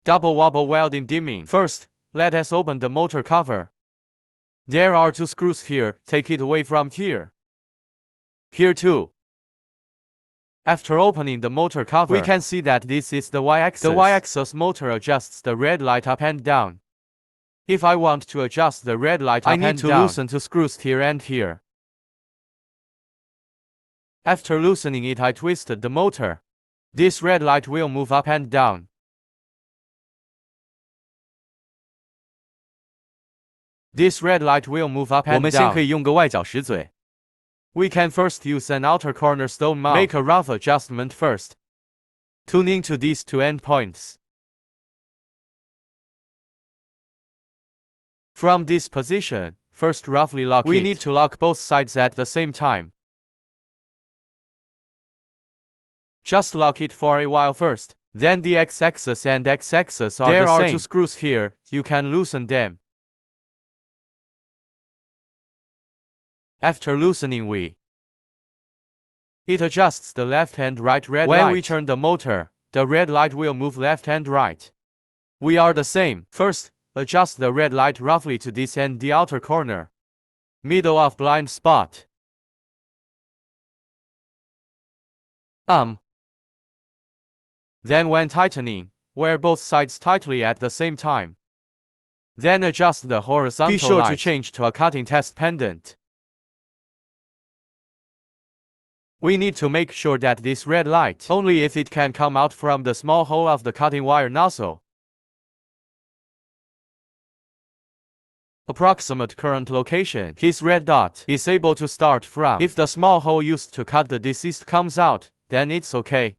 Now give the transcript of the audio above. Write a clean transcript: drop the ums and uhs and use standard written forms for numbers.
Double wobble welding dimming. First, let us open the motor cover. There are 2 screws here, take it away from here. Here too. After opening the motor cover, we can see that this is the y-axis. The y-axis motor adjusts the red light up and down. If I want to adjust the red light up and down, I need to loosen 2 screws here and here. After loosening it, I twisted the motor. This red light will move up and down. This red light will move up and down. 我们先可以用个外角石嘴。 We can first use an outer corner stone mount. Make a rough adjustment first. Tuning to these 2 endpoints. From this position, first roughly lock it. We need to lock both sides at the same time. Just lock it for a while first. Then the x-axis and x-axis are the same. There are 2 screws here, you can loosen them. After loosening it adjusts the left and right red light. When we turn the motor, the red light will move left and right. We are the same. First, adjust the red light roughly to this and the outer corner. Middle of blind spot. Then when tightening, wear both sides tightly at the same time. Then adjust the horizontal light. Be sure to change to a cutting test pendant. We need to make sure that this red light, only if it can come out from the small hole of the cutting wire nozzle. Approximate current location. His red dot is able to start from. If the small hole used to cut the deceased comes out, then it's okay.